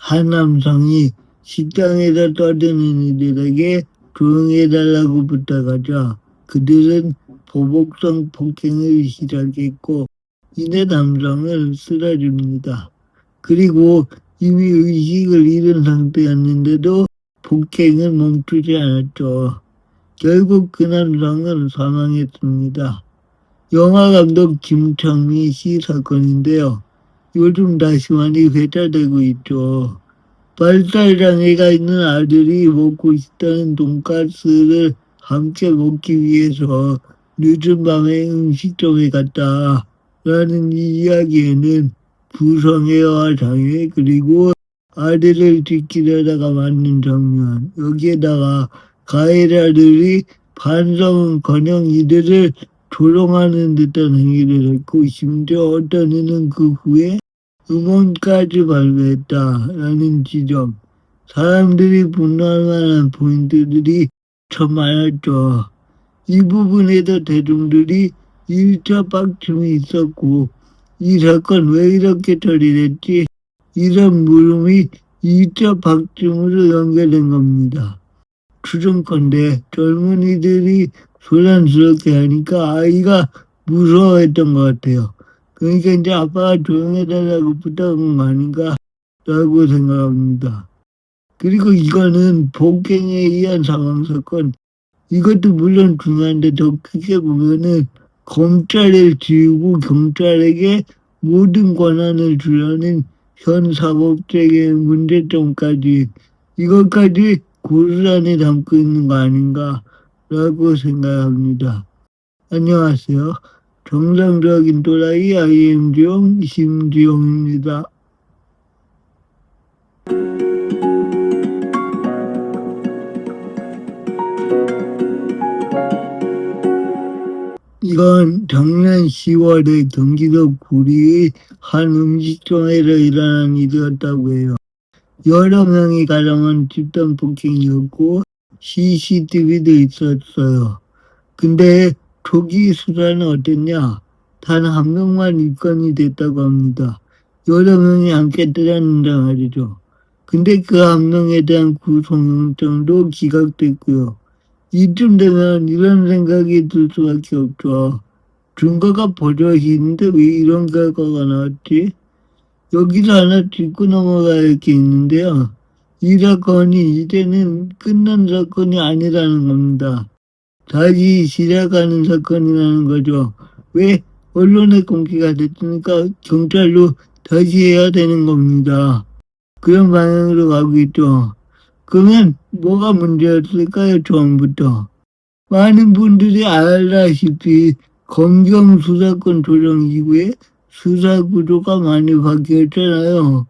한 남성이 식당에서 떠드는 이들에게 조용히 해달라고 부탁하자 그들은 보복성 폭행을 시작했고 이내 남성을 쓰러집니다. 그리고 이미 의식을 잃은 상태였는데도 폭행은 멈추지 않았죠. 결국 그 남성은 사망했습니다. 영화감독 김창미 씨 사건인데요. 요즘 다시 많이 회자되고 있죠. 발달장애가 있는 아들이 먹고 싶다는 돈가스를 함께 먹기 위해서 늦은 밤에 음식점에 갔다라는 이 이야기에는 부성애와 장애 그리고 아들을 지키려다가 맞는 장면 여기에다가 가해자들이 반성은커녕 이들을 조롱하는 듯한 행위를 했고 심지어 어떤 이는 그 후에 음원까지 발매했다라는 지점 사람들이 분노할 만한 포인트들이 참 많았죠. 이 부분에도 대중들이 1차 빡침이 있었고 이 사건 왜 이렇게 처리됐지? 이런 물음이 2차 빡침으로 연결된 겁니다. 추정컨대 젊은이들이 소란스럽게 하니까 아이가 무서워했던 것 같아요. 그러니까 이제 아빠가 조용해달라고 부탁한 거 아닌가 라고 생각합니다. 그리고 이거는 폭행에 의한 상황사건 이것도 물론 중요한데 더 크게 보면은 검찰을 지우고 경찰에게 모든 권한을 주려는 현 사법체계의 문제점까지 이것까지 고스란히 담고 있는 거 아닌가라고 생각합니다. 안녕하세요. 정상적인 또라이 IM지용 심지용입니다. 이건 작년 10월에 경기도 구리의 한 음식점에서 일어난 일이었다고 해요. 여러 명이 가담한 집단 폭행이었고 CCTV도 있었어요. 근데 초기 수사는 어땠냐? 단 한 명만 입건이 됐다고 합니다. 여러 명이 함께 때렸는데 말이죠. 근데 그 한 명에 대한 구속영장도 기각됐고요. 이쯤 되면 이런 생각이 들 수밖에 없죠. 증거가 버젓이 있는데 왜 이런 결과가 나왔지? 여기서 하나 짚고 넘어가야 할 게 있는데요. 이 사건이 이제는 끝난 사건이 아니라는 겁니다. 다시 시작하는 사건이라는 거죠. 왜? 언론에 공개가 됐으니까 경찰로 다시 해야 되는 겁니다. 그런 방향으로 가고 있죠. 그러면 뭐가 문제였을까요? 처음부터. 많은 분들이 알다시피 검경 수사권 조정 이후에 수사 구조가 많이 바뀌었잖아요.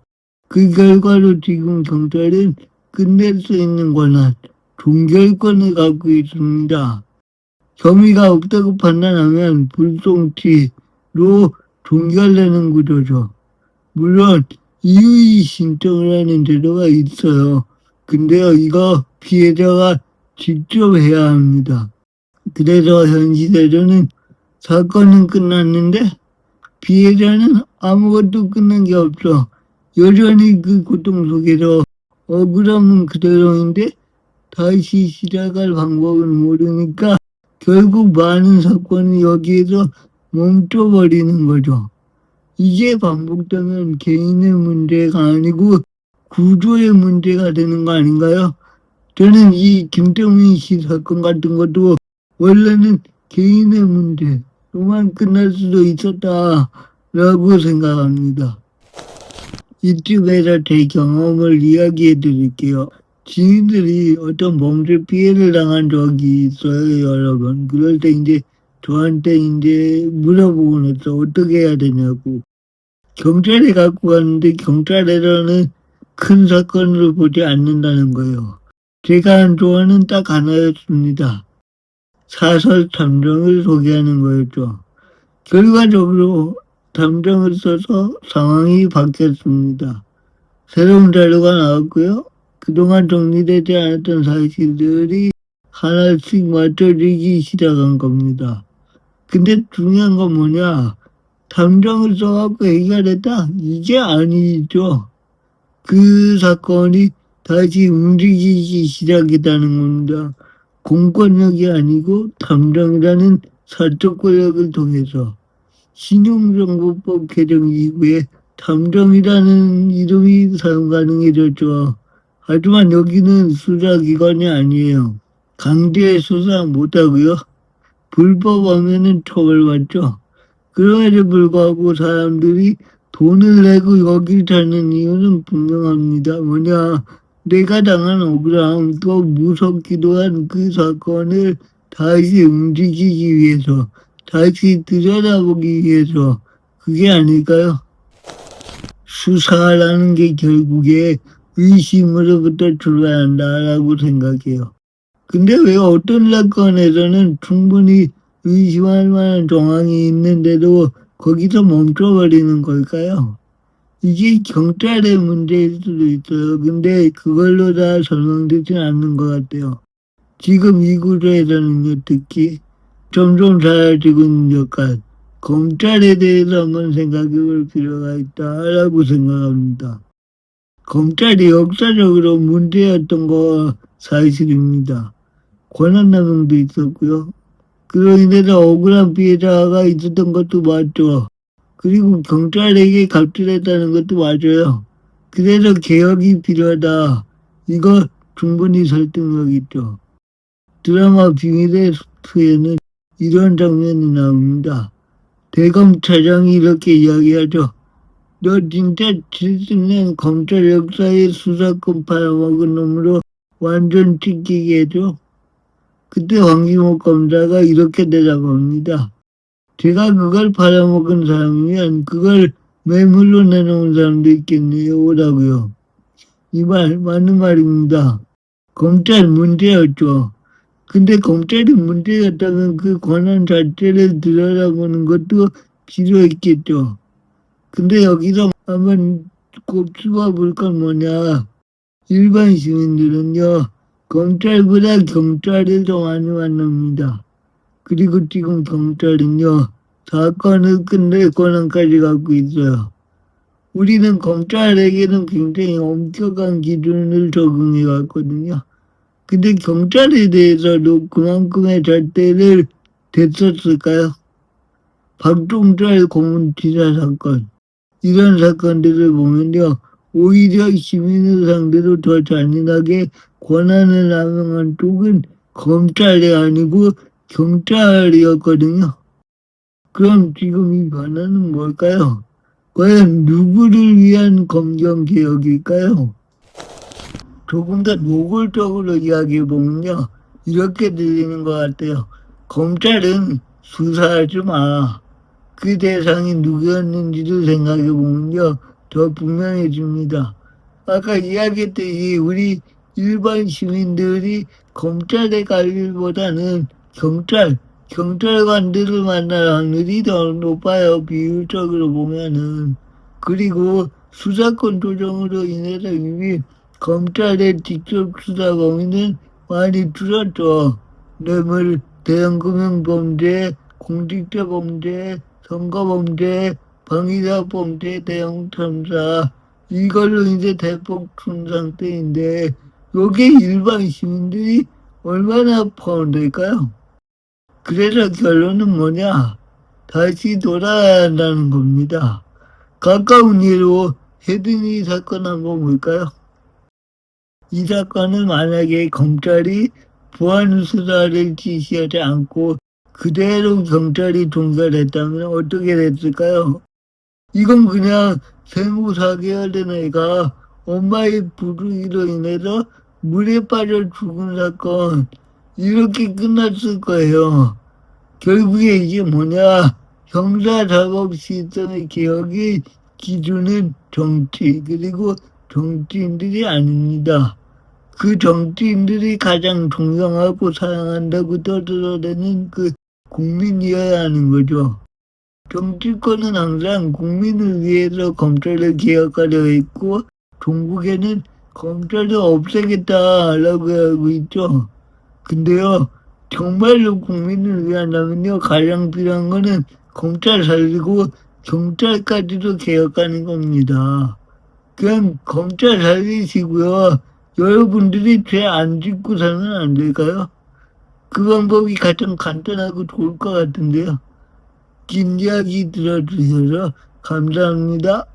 그 결과로 지금 경찰은 끝낼 수 있는 권한, 종결권을 갖고 있습니다. 혐의가 없다고 판단하면 불송치로 종결되는 구조죠. 물론 이의 신청을 하는 제도가 있어요. 근데요, 이거 피해자가 직접 해야 합니다. 그래서 현 시대로는 사건은 끝났는데 피해자는 아무것도 끝난 게 없어. 여전히 그 고통 속에서 억울함은 그대로인데 다시 시작할 방법을 모르니까 결국 많은 사건이 여기에서 멈춰버리는 거죠. 이게 반복되면 개인의 문제가 아니고 구조의 문제가 되는 거 아닌가요? 저는 이 김정민 씨 사건 같은 것도 원래는 개인의 문제로만 끝날 수도 있었다라고 생각합니다. 이쯤에서 제 경험을 이야기해 드릴게요. 지인들이 어떤 범죄 피해를 당한 적이 있어요, 여러분. 그럴 때 이제 저한테 이제 물어보곤 했어. 어떻게 해야 되냐고. 경찰에 갖고 갔는데 경찰에서는 큰 사건으로 보지 않는다는 거예요. 제가 한 조언은 딱 하나였습니다. 사설 탐정을 소개하는 거였죠. 결과적으로 탐정을 써서 상황이 바뀌었습니다. 새로운 자료가 나왔고요. 그동안 정리되지 않았던 사실들이 하나씩 맞춰지기 시작한 겁니다. 근데 중요한 건 뭐냐? 탐정을 써갖고 해결했다? 이게 아니죠. 그 사건이 다시 움직이기 시작했다는 겁니다. 공권력이 아니고 탐정이라는 사적 권력을 통해서 신용정보법 개정 이후에 탐정이라는 이름이 사용 가능해졌죠. 하지만 여기는 수사기관이 아니에요. 강제 수사 못하고요. 불법하면은 처벌받죠. 그럼에도 불구하고 사람들이 돈을 내고 여길 찾는 이유는 분명합니다. 뭐냐, 내가 당한 억울함, 또 무섭기도 한 그 사건을 다시 움직이기 위해서, 다시 들여다보기 위해서, 그게 아닐까요? 수사라는 게 결국에 의심으로부터 출발한다라고 생각해요. 근데 왜 어떤 사건에서는 충분히 의심할 만한 정황이 있는데도 거기서 멈춰버리는 걸까요? 이게 경찰의 문제일 수도 있어요. 근데 그걸로 다 설명되진 않는 것 같아요. 지금 이 구조에서는요, 특히 점점 사라지고 있는 역할, 검찰에 대해서 한번 생각해 볼 필요가 있다라고 생각합니다. 검찰이 역사적으로 문제였던 거 사실입니다. 권한남용도 있었고요. 그로 인해서 억울한 피해자가 있었던 것도 맞죠. 그리고 경찰에게 갑질했다는 것도 맞아요. 그래서 개혁이 필요하다. 이거 충분히 설득력 있죠. 드라마 비밀의 숲에는 이런 장면이 나옵니다. 대검차장이 이렇게 이야기하죠. 너 진짜 70년 검찰 역사의 수사권 팔아먹은 놈으로 완전 찢기게 해줘. 그때 황기목 검사가 이렇게 대답합니다. 제가 그걸 팔아먹은 사람이면 그걸 매물로 내놓은 사람도 있겠네요. 라고요. 이 말 맞는 말입니다. 검찰 문제였죠. 근데 검찰이 문제였다면 그 권한 자체를 들여다보는 것도 필요했겠죠. 근데 여기서 한번 꼽집어 볼 건 뭐냐. 일반 시민들은요. 검찰보다 경찰을 더 많이 만납니다. 그리고 지금 경찰은요. 사건을 끝낼 권한까지 갖고 있어요. 우리는 검찰에게는 굉장히 엄격한 기준을 적용해 왔거든요. 근데 경찰에 대해서도 그만큼의 잣대를 댔었을까요? 박종철 고문치사 사건, 이런 사건들을 보면요. 오히려 시민을 상대로 더 잔인하게 권한을 남용한 쪽은 검찰이 아니고 경찰이었거든요. 그럼 지금 이 변화는 뭘까요? 과연 누구를 위한 검경개혁일까요? 조금 더 노골적으로 이야기해보면요. 이렇게 들리는 것 같아요. 검찰은 수사하지 마. 그 대상이 누구였는지도 생각해보면요. 더 분명해집니다. 아까 이야기했듯이 우리 일반 시민들이 검찰에 갈 일보다는 경찰관들을 만날 확률이 더 높아요. 비율적으로 보면은. 그리고 수사권 조정으로 인해서 이미 검찰의 직접 수사 범위는 많이 줄었죠. 뇌물, 대형금융범죄, 공직자범죄, 선거범죄, 방위사범죄, 대형참사, 이걸로 이제 대폭 준 상태인데 여기에 일반 시민들이 얼마나 포함될까요? 그래서 결론은 뭐냐? 다시 돌아야 한다는 겁니다. 가까운 예로 헤드니 사건 한번 볼까요? 이 사건은 만약에 검찰이 보안 수사를 지시하지 않고 그대로 경찰이 종결했다면 어떻게 됐을까요? 이건 그냥 생후 4개월 된 애가 엄마의 불의로 인해서 물에 빠져 죽은 사건, 이렇게 끝났을 거예요. 결국에 이게 뭐냐? 형사사법 시스템의 개혁의 기준은 정치, 그리고 정치인들이 아닙니다. 그 정치인들이 가장 존경하고 사랑한다고 떠들어대는 그 국민이어야 하는 거죠. 정치권은 항상 국민을 위해서 검찰을 개혁하려 했고 종국에는 검찰을 없애겠다라고 하고 있죠. 근데요. 정말로 국민을 위한다면요. 가장 필요한 거는 검찰 살리고 경찰까지도 개혁하는 겁니다. 그냥 검찰 살리시고요. 여러분들이 죄 안 짓고서는 안 될까요? 그 방법이 가장 간단하고 좋을 것 같은데요. 긴 이야기 들어주셔서 감사합니다.